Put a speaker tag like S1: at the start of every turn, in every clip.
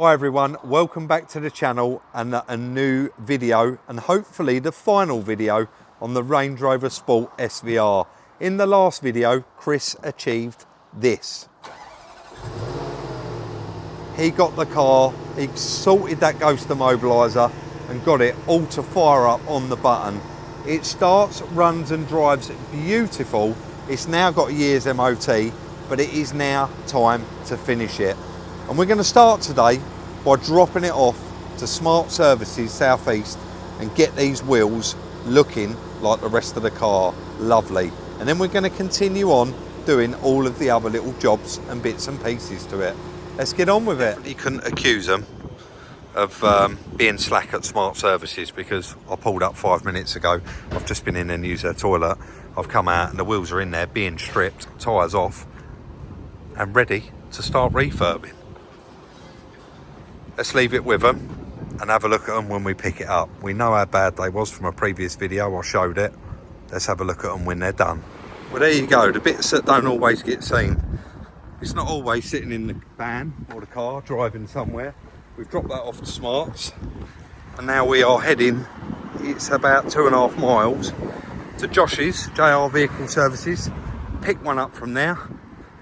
S1: Hi everyone, welcome back to the channel and a new video, and hopefully the final video on the Range Rover Sport SVR. In the last video, Chris achieved this. He got the car, he sorted that ghost immobiliser and got it all to fire up on the button. It starts, runs and drives beautiful. It's now got a year's MOT, but it is now time to finish it. And we're going to start today by dropping it off to Smart Services South East and get these wheels looking like the rest of the car. Lovely. And then we're going to continue on doing all of the other little jobs and bits and pieces to it. Let's get on with it. You couldn't accuse them of being slack at Smart Services, because I pulled up 5 minutes ago. I've just been in and used their toilet. I've come out and the wheels are in there being stripped, tyres off and ready to start refurbing. Let's leave it with them and have a look at them when we pick it up. We know how bad they was from a previous video, I showed it. Let's have a look at them when they're done. Well, there you go, the bits that don't always get seen. It's not always sitting in the van or the car driving somewhere. We've dropped that off to Smarts and now we are heading, it's about 2.5 miles, to Josh's, JR Vehicle Services. Pick one up from there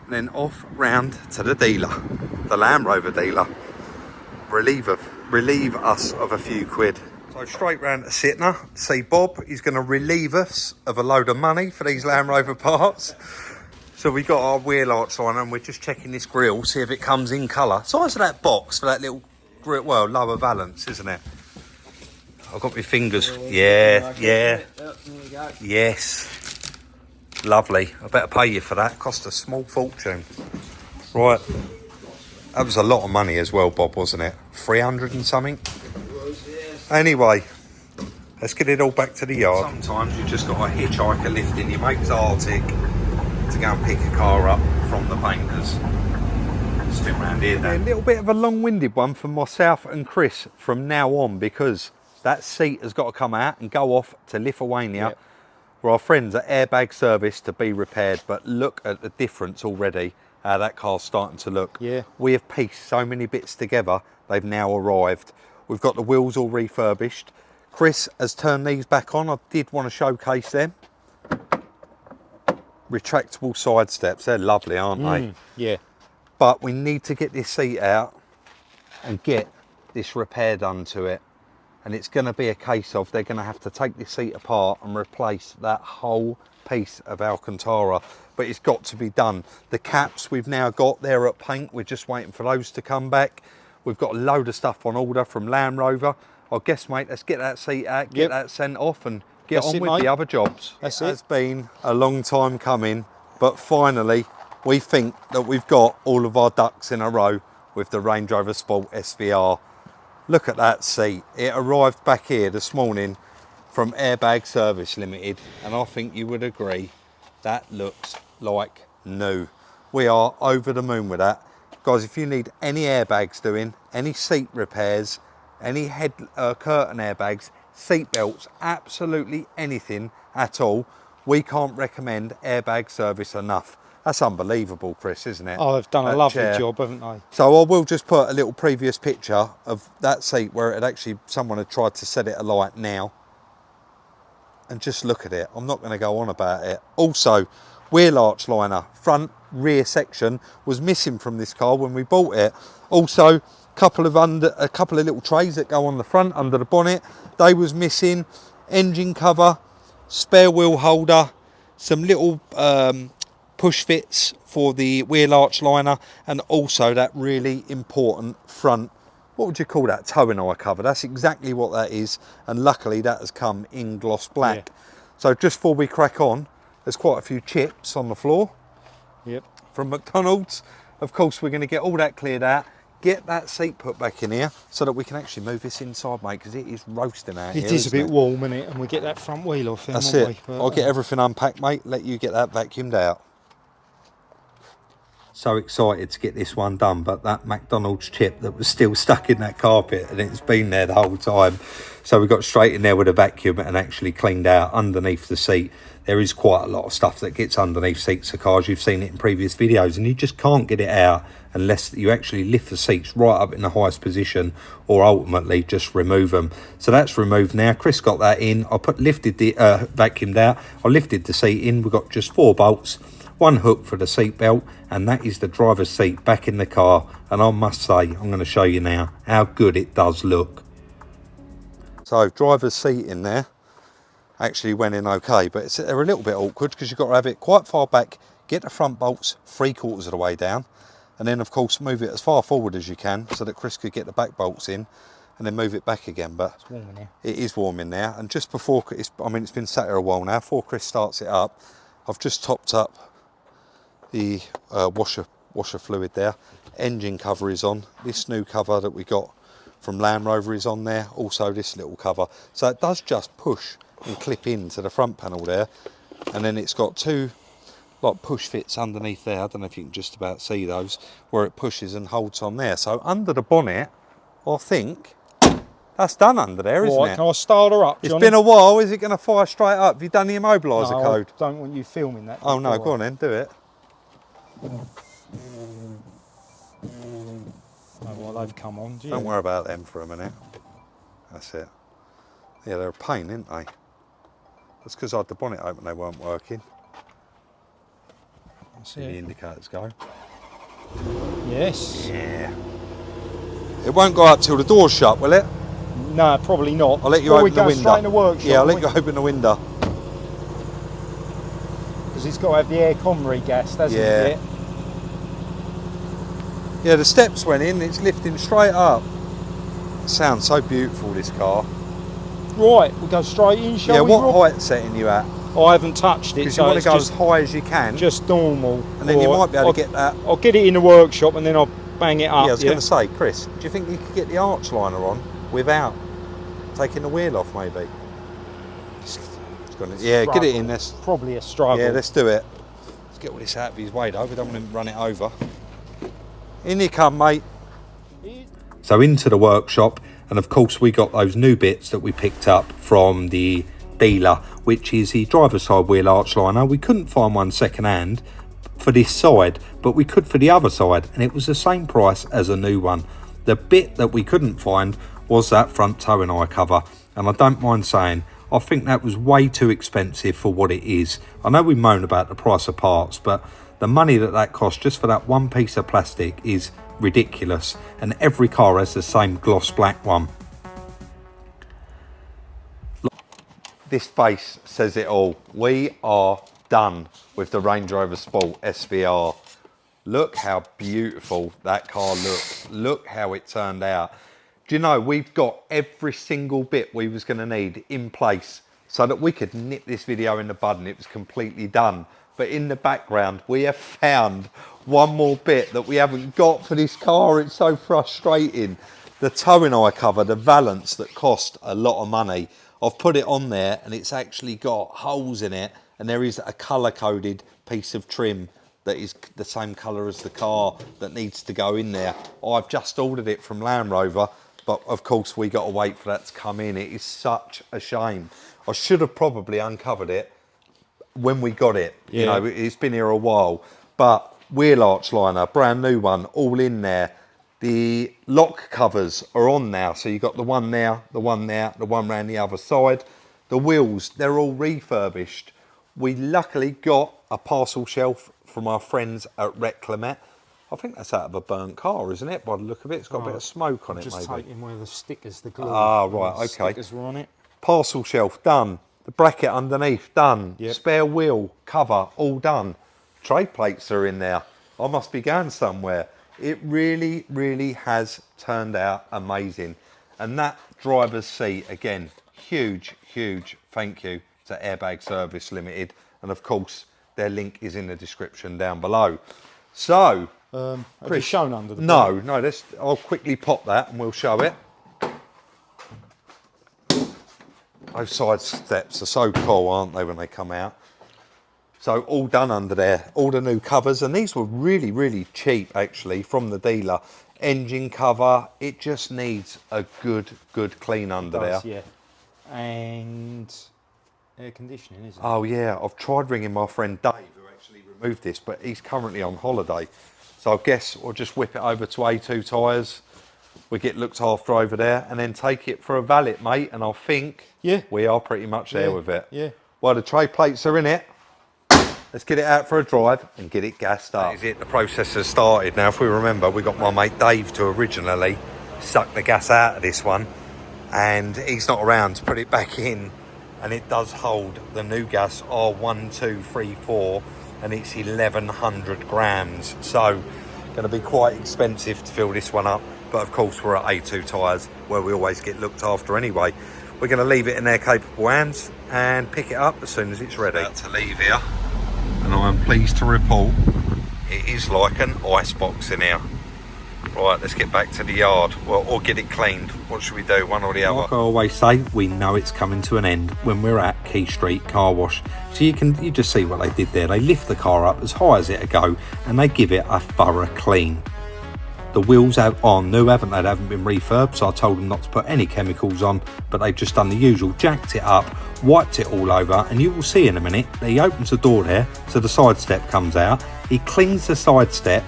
S1: and then off round to the dealer, the Land Rover dealer. Relieve us of a few quid. So straight round to Sitner, see Bob. He's going to relieve us of a load of money for these Land Rover parts. So we got our wheel arch on and we're just checking this grille, see if it comes in colour. Size of that box for that little grille, well, lower valance, isn't it? I've got my fingers. Yeah. Yes. Lovely. I better pay you for that. Cost a small fortune. Right. That was a lot of money as well, Bob, wasn't it? 300 and something?
S2: It was, yes.
S1: Anyway, let's get it all back to the yard. Sometimes you just got to hitchhike a lift in your mate's Arctic to go and pick a car up from the painters. Spin round here then. A little bit of a long-winded one for myself and Chris from now on, because that seat has got to come out and go off to Lithuania, where our friends at Airbag Service to be repaired. But look at the difference already. That car's starting to look.
S2: Yeah.
S1: We have pieced so many bits together, they've now arrived. We've got the wheels all refurbished. Chris has turned these back on. I did want to showcase them. Retractable side steps, they're lovely, aren't they?
S2: Yeah.
S1: But we need to get this seat out and get this repair done to it. And it's going to be a case of they're going to have to take this seat apart and replace that whole piece of Alcantara, but it's got to be done. The caps we've now got, they're at paint, we're just waiting for those to come back. We've got a load of stuff on order from Land Rover. I guess, mate, let's get that seat out, get that sent off and get on with the other jobs. It has been a long time coming, but finally we think that we've got all of our ducks in a row with the Range Rover Sport SVR. Look at that seat. It arrived back here this morning from Airbag Service Limited, and I think you would agree that looks like new. We are over the moon with that. Guys, if you need any airbags doing, any seat repairs, any head curtain airbags, seat belts, absolutely anything at all, we can't recommend Airbag Service enough. That's unbelievable, Chris, isn't it?
S2: Oh, they've done a lovely job, haven't they?
S1: So I will just put a little previous picture of that seat where it had actually, someone had tried to set it alight now. And just look at it. I'm not going to go on about it. Also, wheel arch liner, front rear section was missing from this car when we bought it. Also, a couple of little trays that go on the front under the bonnet, they was missing. Engine cover, spare wheel holder, some little push fits for the wheel arch liner, and also that really important front, what would you call that, towing eye cover. That's exactly what that is, and luckily that has come in gloss black. So just before we crack on, there's quite a few chips on the floor from McDonald's. Of course, we're going to get all that cleared out, get that seat put back in here so that we can actually move this inside, mate, because it is roasting out here.
S2: It is a bit warm, isn't it? And we get that front wheel off then,
S1: that's
S2: won't
S1: it.
S2: we? But,
S1: I'll get everything unpacked, mate, let you get that vacuumed out. So excited to get this one done, but that McDonald's chip that was still stuck in that carpet, and it's been there the whole time. So we got straight in there with a vacuum and actually cleaned out underneath the seat. There is quite a lot of stuff that gets underneath seats of cars. You've seen it in previous videos, and you just can't get it out unless you actually lift the seats right up in the highest position, or ultimately just remove them. So that's removed now. Chris got that in. I lifted the vacuumed out. I lifted the seat in. We've got just 4 bolts, 1 hook for the seat belt, and that is the driver's seat back in the car. And I must say, I'm going to show you now how good it does look. So driver's seat in there actually went in okay, but they're a little bit awkward because you've got to have it quite far back, get the front bolts 3/4 of the way down, and then of course move it as far forward as you can so that Chris could get the back bolts in, and then move it back again. But
S2: it's warm in here.
S1: It is warm in there. And just before, it's been sat here a while now, before Chris starts it up, I've just topped up the washer fluid there. Engine cover is on. This new cover that we got from Land Rover is on there. Also this little cover. So it does just push and clip into the front panel there. And then it's got 2 like push fits underneath there. I don't know if you can just about see those, where it pushes and holds on there. So under the bonnet, I think that's done under there, isn't it?
S2: Can I start her up,
S1: It's
S2: Johnny?
S1: been a while. Is it going to fire straight up? Have you done the immobiliser code?
S2: I don't want you filming that.
S1: Oh no, go on then, do it.
S2: Oh, well, they've come on.
S1: Don't worry about them for a minute. That's it. Yeah, they're a pain, aren't they? That's because I had the bonnet open, they weren't working.
S2: That's
S1: The
S2: it.
S1: indicators go.
S2: Yes.
S1: Yeah. It won't go up till the door's shut, will it?
S2: No, probably not.
S1: I'll let you
S2: Before
S1: open
S2: we
S1: the
S2: go
S1: window.
S2: straight in the workshop.
S1: Yeah, I'll let you open the window.
S2: Because it's got to have the aircon regassed, hasn't
S1: Yeah.
S2: it?
S1: Yeah, the steps went in, it's lifting straight up. It sounds so beautiful, this car.
S2: Right, we'll go straight in, shall we?
S1: Yeah, what
S2: Rob?
S1: height setting you at?
S2: I haven't touched it,
S1: Because
S2: so
S1: you want
S2: it's
S1: to go
S2: just,
S1: as high as you can,
S2: just normal.
S1: and then you
S2: Right,
S1: might be able to get that.
S2: I'll get it in the workshop and then I'll bang it up.
S1: Yeah, I was going to say, Chris, do you think you could get the arch liner on without taking the wheel off, maybe? Yeah, get it in. Let's,
S2: Probably a struggle.
S1: yeah, let's do it. Let's get all this out of his way, though. We don't want him to run it over. In you come, mate. So into the workshop, and of course we got those new bits that we picked up from the dealer, which is the driver's side wheel arch liner. We couldn't find one second hand for this side, but we could for the other side, and it was the same price as a new one. The bit that we couldn't find was that front towing eye cover, and I don't mind saying, I think that was way too expensive for what it is. I know we moan about the price of parts, but the money that cost just for that one piece of plastic is ridiculous, and every car has the same gloss black one. This face says it all. We are done with the Range Rover Sport SVR. Look how beautiful that car looks. Look how it turned out. Do you know, we've got every single bit we was going to need in place so that we could nip this video in the bud and it was completely done. But in the background, we have found one more bit that we haven't got for this car. It's so frustrating. The towing eye cover, the valance that cost a lot of money. I've put it on there and it's actually got holes in it, and there is a colour coded piece of trim that is the same colour as the car that needs to go in there. I've just ordered it from Land Rover, but of course we got to wait for that to come in. It is such a shame. I should have probably uncovered it when we got it.
S2: Yeah.
S1: You know, it's been here a while, but wheel arch liner, brand new one, all in there. The lock covers are on now, so you've got the one there, the one there, the one round the other side. The wheels, they're all refurbished. We luckily got a parcel shelf from our friends at Reclamet. I think that's out of a burnt car, isn't it? By the look of it, it's got a bit of smoke on it,
S2: Just
S1: maybe.
S2: taking where the stickers, the glue.
S1: Ah, right,
S2: the
S1: okay.
S2: Stickers were on it.
S1: Parcel shelf done. The bracket underneath done.
S2: Yep.
S1: Spare wheel cover all done. Tray plates are in there. I must be going somewhere. It really, really has turned out amazing. And that driver's seat, again, huge, huge thank you to Airbag Service Limited. And of course, their link is in the description down below. So,
S2: Have you
S1: Chris,
S2: shown under the
S1: no, I'll quickly pop that and we'll show it. Those side steps are so cool, aren't they, when they come out? So all done under there, all the new covers, and these were really, really cheap actually from the dealer. Engine cover, it just needs a good clean under there.
S2: Yeah. And air conditioning, isn't it?
S1: Oh yeah, I've tried ringing my friend Dave, who actually removed this, but he's currently on holiday. So I guess we'll just whip it over to A2 Tyres. We get looked after over there, and then take it for a valet, mate. And I think we are pretty much there with it.
S2: Yeah.
S1: Well, the tray plates are in it. Let's get it out for a drive and get it gassed up. That is it, the process has started. Now, if we remember, we got my mate Dave to originally suck the gas out of this one, and he's not around to put it back in, and it does hold the new gas R1234, and it's 1100 grams. So, going to be quite expensive to fill this one up, but of course we're at A2 Tyres, where we always get looked after anyway. We're going to leave it in their capable hands and pick it up as soon as it's ready. About to leave here. And I am pleased to report it is like an icebox in here. Right, let's get back to the yard, well, or get it cleaned. What should we do, one or the other? Like I always say, we know it's coming to an end when we're at Key Street Car Wash. So you just see what they did there. They lift the car up as high as it'll go and they give it a thorough clean. The wheels are new, haven't they? They haven't been refurbed, so I told them not to put any chemicals on, but they've just done the usual, jacked it up, wiped it all over, and you will see in a minute that he opens the door there, so the side step comes out. He cleans the side step,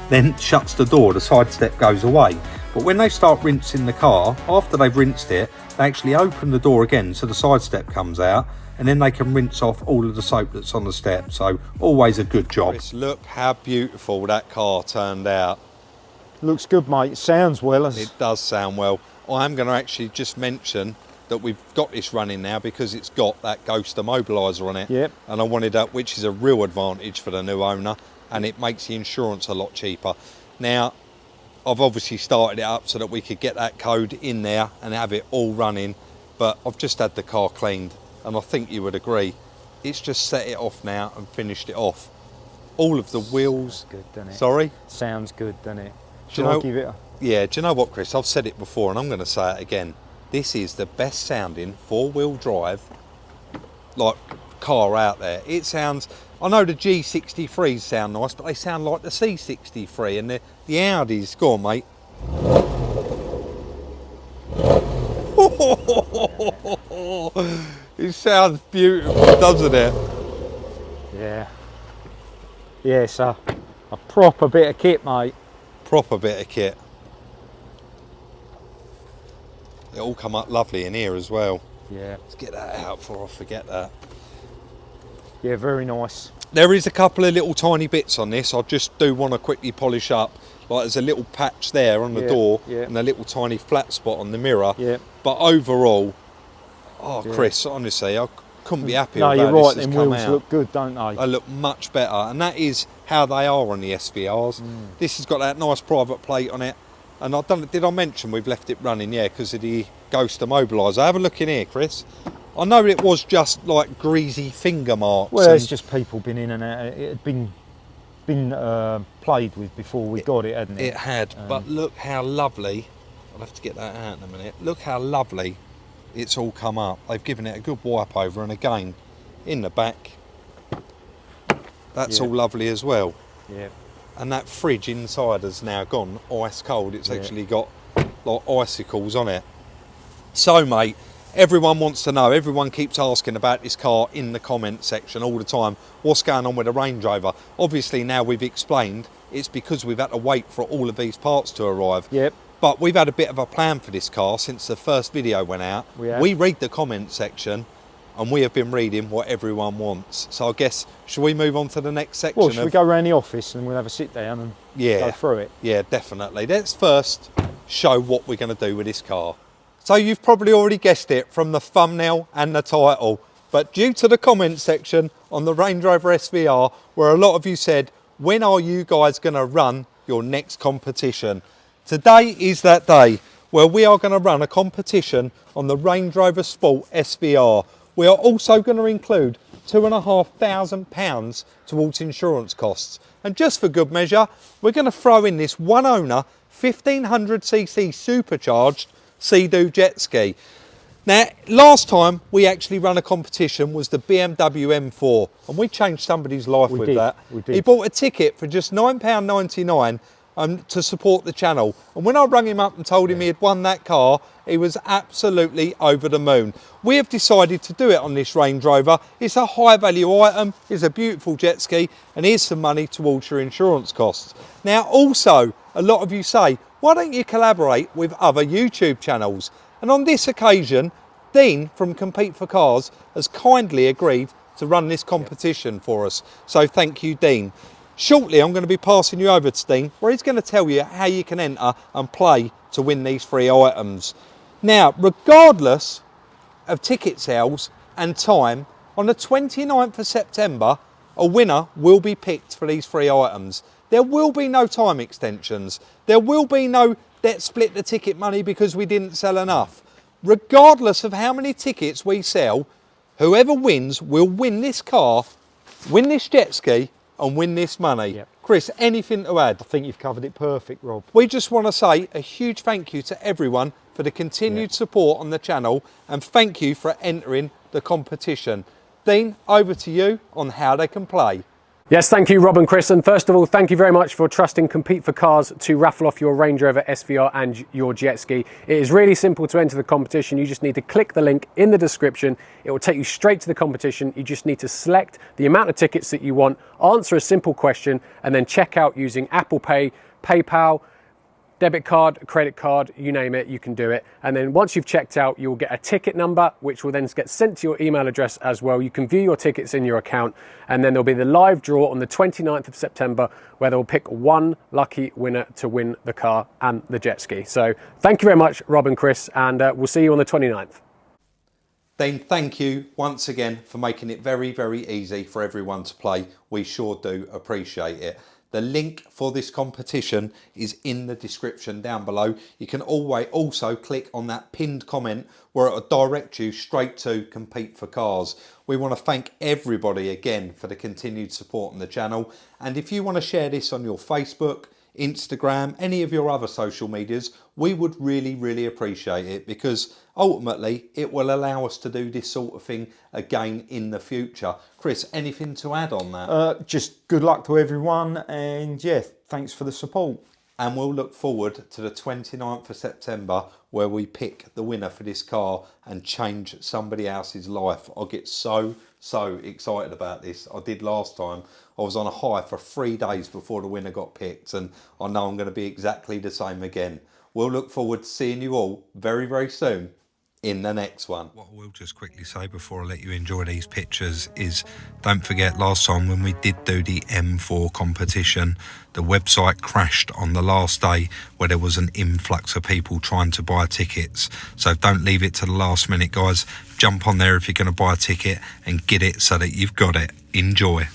S1: then shuts the door, the side step goes away. But when they start rinsing the car, after they've rinsed it, they actually open the door again, so the side step comes out, and then they can rinse off all of the soap that's on the step. So always a good job. Chris, look how beautiful that car turned out.
S2: Looks good, mate. Sounds well.
S1: It does sound well. I'm going to actually just mention that we've got this running now because it's got that ghost immobiliser on it.
S2: Yep.
S1: And I wanted that, which is a real advantage for the new owner, and it makes the insurance a lot cheaper. Now, I've obviously started it up so that we could get that code in there and have it all running, but I've just had the car cleaned, and I think you would agree. It's just set it off now and finished it off. All of the wheels.
S2: Sounds good, doesn't it?
S1: Sorry?
S2: Sounds good, doesn't it?
S1: Do you know, give it a... Yeah, do you know what, Chris? I've said it before and I'm going to say it again. This is the best sounding four-wheel drive car out there. It sounds, I know the G63s sound nice, but they sound like the C63 and the Audis. Go on, mate. It sounds beautiful, doesn't it?
S2: Yeah. Yeah, it's a proper bit of kit, mate.
S1: Proper bit of kit. It all come up lovely in here as well.
S2: Yeah.
S1: Let's get that out before I forget that.
S2: Yeah, very nice.
S1: There is a couple of little tiny bits on this I just do want to quickly polish up. Like there's a little patch there on the door and a little tiny flat spot on the mirror.
S2: Yeah.
S1: But overall, Chris, honestly, I couldn't be happier
S2: no,
S1: with
S2: you're
S1: how
S2: right,
S1: this
S2: them
S1: has come
S2: wheels
S1: out.
S2: look good, don't they?
S1: They look much better, and that is how they are on the SVRs. This has got that nice private plate on it, and I don't, did I mention we've left it running? Yeah, because of the ghost immobiliser. Have a look in here, Chris. I know it was just like greasy finger marks.
S2: Well, it's just people been in and out. It had been played with before we got it, hadn't it?
S1: It had, but look how lovely. I'll have to get that out in a minute. Look how lovely it's all come up. They've given it a good wipe over, and again, in the back, that's all lovely as well.
S2: Yeah.
S1: And that fridge inside has now gone ice cold. It's actually got like icicles on it. So, mate, everyone wants to know, everyone keeps asking about this car in the comment section all the time. What's going on with the Range Rover? Obviously, now we've explained, it's because we've had to wait for all of these parts to arrive.
S2: Yep.
S1: But we've had a bit of a plan for this car since the first video went out. We read the comment section, and we have been reading what everyone wants. So I guess, should we move on to the next section?
S2: Well, should we go around the office and we'll have a sit down and go through it?
S1: Yeah, definitely. Let's first show what we're going to do with this car. So you've probably already guessed it from the thumbnail and the title, but due to the comment section on the Range Rover SVR, where a lot of you said, when are you guys going to run your next competition? Today is that day where we are going to run a competition on the Range Rover Sport SVR. We are also going to include £2,500 towards insurance costs. And just for good measure, we're going to throw in this one owner 1500cc supercharged Sea-Doo jet ski. Now, last time we actually run a competition was the BMW M4, and we changed somebody's life with that.
S2: We did.
S1: He bought a ticket for just £9.99 to support the channel. And when I rang him up and told him he had won that car, he was absolutely over the moon. We have decided to do it on this Range Rover. It's a high value item, it's a beautiful jet ski, and here's some money towards your insurance costs. Now, also, a lot of you say, why don't you collaborate with other YouTube channels? And on this occasion, Dean from Compete for Cars has kindly agreed to run this competition for us. So thank you, Dean. Shortly, I'm going to be passing you over to Dean, where he's going to tell you how you can enter and play to win these free items. Now, regardless of ticket sales and time, on the 29th of September, a winner will be picked for these free items. There will be no time extensions. There will be no let's split the ticket money because we didn't sell enough. Regardless of how many tickets we sell, whoever wins will win this car, win this jet ski, and win this money.
S2: Yep.
S1: Chris, anything to add?
S2: I think you've covered it perfect, Rob.
S1: We just want to say a huge thank you to everyone for the continued support on the channel, and thank you for entering the competition. Dean, over to you on how they can play.
S3: Yes, thank you, Rob and Chris. And first of all, thank you very much for trusting Compete for Cars to raffle off your Range Rover SVR and your jet ski. It is really simple to enter the competition. You just need to click the link in the description. It will take you straight to the competition. You just need to select the amount of tickets that you want, answer a simple question, and then check out using Apple Pay, PayPal, debit card, credit card, you name it, you can do it. And then once you've checked out, you'll get a ticket number, which will then get sent to your email address as well. You can view your tickets in your account, and then there'll be the live draw on the 29th of September, where they'll pick one lucky winner to win the car and the jet ski. So thank you very much, Rob and Chris, and we'll see you on the 29th.
S1: Dean, thank you once again for making it very, very easy for everyone to play. We sure do appreciate it. The link for this competition is in the description down below. You can always also click on that pinned comment where it will direct you straight to Compete for Cars. We want to thank everybody again for the continued support on the channel. And if you want to share this on your Facebook, Instagram, any of your other social medias, we would really, really appreciate it, because ultimately it will allow us to do this sort of thing again in the future. Chris, anything to add on that?
S2: Just good luck to everyone, and yeah, thanks for the support.
S1: And we'll look forward to the 29th of September, where we pick the winner for this car and change somebody else's life. I get so excited about this. I did last time. I was on a high for 3 days before the winner got picked, and I know I'm going to be exactly the same again. We'll look forward to seeing you all very, very soon in the next one. What I will just quickly say before I let you enjoy these pictures is, don't forget last time when we did do the M4 competition, the website crashed on the last day, where there was an influx of people trying to buy tickets. So don't leave it to the last minute, guys. Jump on there if you're going to buy a ticket and get it so that you've got it. Enjoy.